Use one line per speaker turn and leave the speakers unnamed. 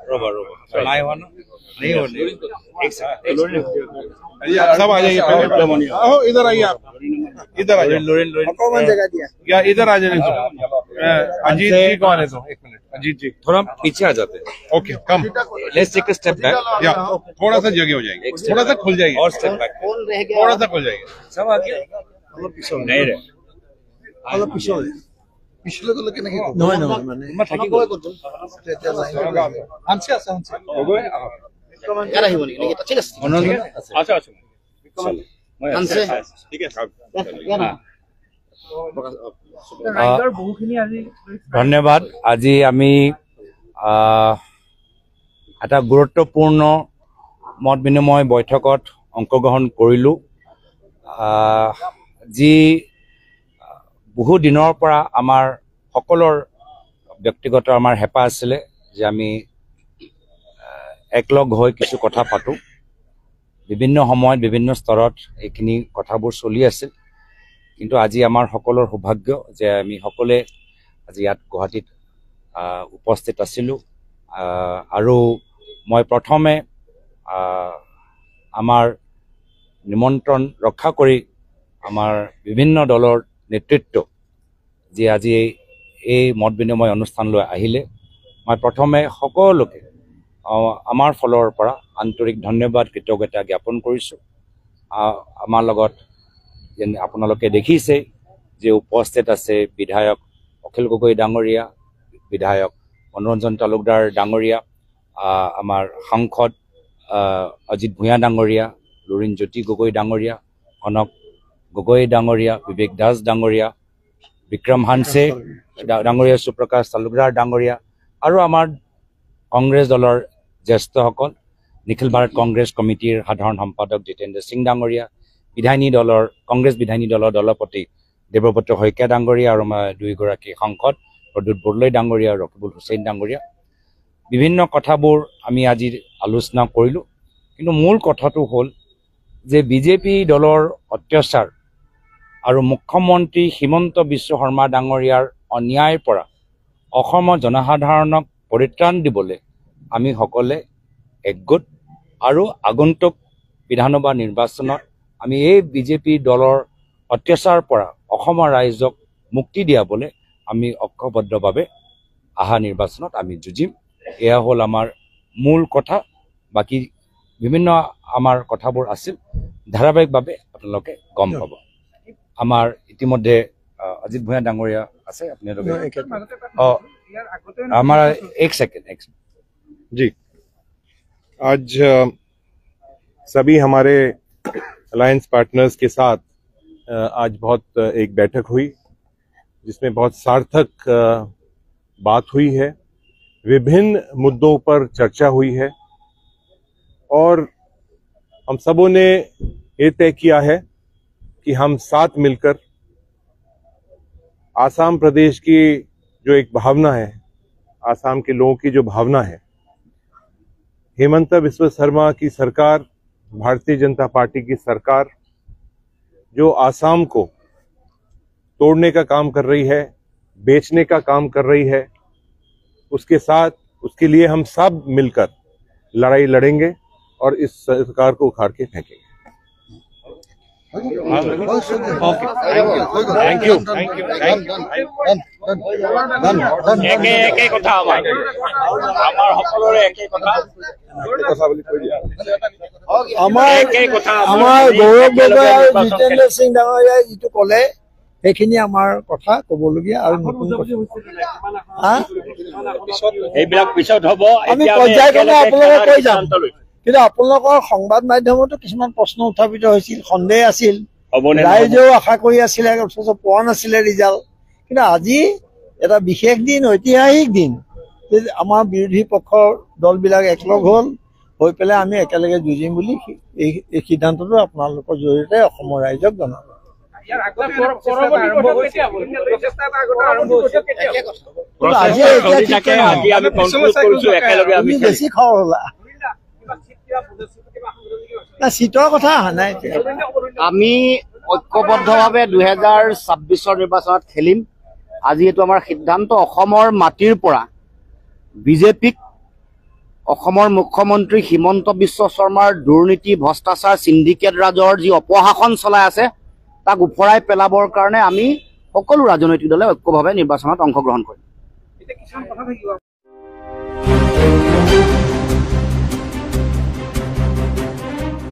रोबा नहीं हुआ ना नहीं हो
सब आ जाइए आओ इधर आइए आप इधर आ जाइए
कौन जगह दिया
या इधर आ जाइए अजीत जी कौन है तो एक मिनट अजीत जी
थोड़ा पीछे आ जाते हैं
okay come
let's take a step back
या थोड़ा सा जगह हो जाएगी थोड़ा सा खुल जाएगी
और स्टेप बैक
कौन रह गया
थोड़ा सा खुल जाएगी
सब आ गया नहीं रे
অলপ পিছলে পিছলে গলে কেনেকে নহয় নহয় মানে
মই থাকি গ'ল
আনছে আছে আনছে ইয়াৰ আহিব নেকি ঠিক আছে
আচ্ছা আচ্ছা
আনছে
ঠিক আছে ধন্যবাদ আজি আমি এটা গুৰুত্বপূৰ্ণ মত বিনিময় বৈঠকত অংশগ্ৰহণ কৰিলো যি বহু দিনৰ পৰা আমাৰ সকলৰ ব্যক্তিগত আমাৰ হেঁপাহ আছিলে যে আমি একলগ হৈ কিছু কথা পাতো বিভিন্ন সময়ত বিভিন্ন স্তৰত এইখিনি কথাবোৰ চলি আছিল কিন্তু আজি আমাৰ সকলৰ সৌভাগ্য যে আমি সকলে আজি ইয়াত গুৱাহাটীত উপস্থিত আছিলোঁ আৰু মই প্ৰথমে আমাৰ নিমন্ত্ৰণ ৰক্ষা কৰি আমাৰ বিভিন্ন দলৰ নেতৃত্ব যি আজি এই মত বিনিময় অনুষ্ঠানলৈ আহিলে মই প্ৰথমে সকলোকে আমাৰ ফলৰ পৰা আন্তৰিক ধন্যবাদ কৃতজ্ঞতা জ্ঞাপন কৰিছোঁ আমাৰ লগত যেনে আপোনালোকে দেখিছে যে উপস্থিত আছে বিধায়ক অখিল গগৈ ডাঙৰীয়া বিধায়ক মনোৰঞ্জন তালুকদাৰ ডাঙৰীয়া আমাৰ সাংসদ অজিত ভূঞা ডাঙৰীয়া লুৰিণ জ্যোতি গগৈ ডাঙৰীয়া কনক গগৈ ডাঙৰীয়া বিবেক দাস ডাঙৰীয়া বিক্ৰম হানছে ডাঙৰীয়া সুপ্ৰকাশ তালুকদাৰ ডাঙৰীয়া আৰু আমাৰ কংগ্ৰেছ দলৰ জ্যেষ্ঠসকল নিখিল ভাৰত কংগ্ৰেছ কমিটিৰ সাধাৰণ সম্পাদক জিতেন্দ্ৰ সিং ডাঙৰীয়া কংগ্ৰেছ বিধায়িনী দলৰ দলপতি দেৱব্ৰত শইকীয়া ডাঙৰীয়া আৰু দুইগৰাকী সাংসদ প্ৰদ্যুৎ বৰদলৈ ডাঙৰীয়া আৰু ৰকিবুল হুছেইন ডাঙৰীয়া বিভিন্ন কথাবোৰ আমি আজি আলোচনা কৰিলোঁ কিন্তু মূল কথাটো হ'ল যে বিজেপি দলৰ অত্যাচাৰ আৰু মুখ্যমন্ত্ৰী হিমন্ত বিশ্ব শৰ্মা ডাঙৰীয়াৰ অন্যায়ৰ পৰা অসমৰ জনসাধাৰণক পৰিত্ৰাণ দিবলৈ আমি সকলে একগোট আৰু আগন্তুক বিধানসভা নিৰ্বাচনত আমি এই বিজেপি দলৰ অত্যাচাৰৰ পৰা অসমৰ ৰাইজক মুক্তি দিয়াবলৈ আমি ঐক্যবদ্ধভাৱে অহা নিৰ্বাচনত আমি যুঁজিম এয়া হ'ল আমাৰ মূল কথা বাকী বিভিন্ন আমাৰ কথাবোৰ আছিল ধাৰাবাহিকভাৱে আপোনালোকে গম পাব আমাৰ ইতিমধ্যে অজিত ভূঞা ডাঙৰীয়া আছে আপোনালোকে আমাৰ এক সেকেন্ড
जी आज सभी हमारे अलायंस पार्टनर्स के साथ आज बहुत एक बैठक हुई जिसमें बहुत सार्थक बात हुई है विभिन्न मुद्दों पर चर्चा हुई है और हम सबों ने ये तय किया है कि हम साथ मिलकर आसाम प्रदेश की जो एक भावना है आसाम के लोगों की जो भावना है हेमंत बिस्व शर्मा की सरकार भारतीय जनता पार्टी की सरकार जो आसाम को तोड़ने का काम कर रही है बेचने का काम कर रही है उसके साथ उसके लिए हम सब मिलकर लड़ाई लड़ेंगे और इस सरकार को उखाड़ के फेंकेंगे
थैंक यू একে কথা আমাৰ সকলোৰে একে কথা
আমাৰ গৌৰৱ গগৈ আৰু জিতেন্দ্ৰ সিং ডাঙৰীয়াই যিটো ক'লে সেইখিনি আমাৰ কথা ক'বলগীয়া আৰু নতুন
এইবিলাক পিছত হ'ব
আমি পৰ্যায়ক্ৰমে আপোনালোকক কৈ যাম কিন্তু আপোনালোকৰ সংবাদ মাধ্যমতো কিছুমান প্ৰশ্ন উত্থাপিত হৈছিল সন্দেহ আছিল ৰাইজেও আশা কৰি আছিলে অথচ পোৱা নাছিলে ৰিজাল্ট কিন্তু আজি এটা বিশেষ দিন ঐতিহাসিক দিন যে আমাৰ বিৰোধী পক্ষৰ দলবিলাক একলগ হ'ল হৈ পেলাই আমি একেলগে যুঁজিম বুলি এই সিদ্ধান্তটো আপোনালোকৰ জৰিয়তে অসমৰ ৰাইজক জনাব বেছি খৰ হলা চিটৰ কথা অহা নাই
আমি ঐক্যবদ্ধভাৱে 2026 নিৰ্বাচনত খেলিম আজি এইটো আমাৰ সিদ্ধান্ত অসমৰ মাটিৰ পৰা বিজেপিক অসমৰ মুখ্যমন্ত্ৰী হিমন্ত বিশ্ব শৰ্মাৰ দুৰ্নীতি ভ্ৰষ্টাচাৰ চিণ্ডিকেট ৰাজৰ যি অপশাসন চলাই আছে তাক উফৰাই পেলাবৰ কাৰণে আমি সকলো ৰাজনৈতিক দলে ঐক্যভাৱে নিৰ্বাচনত অংশগ্ৰহণ কৰিম।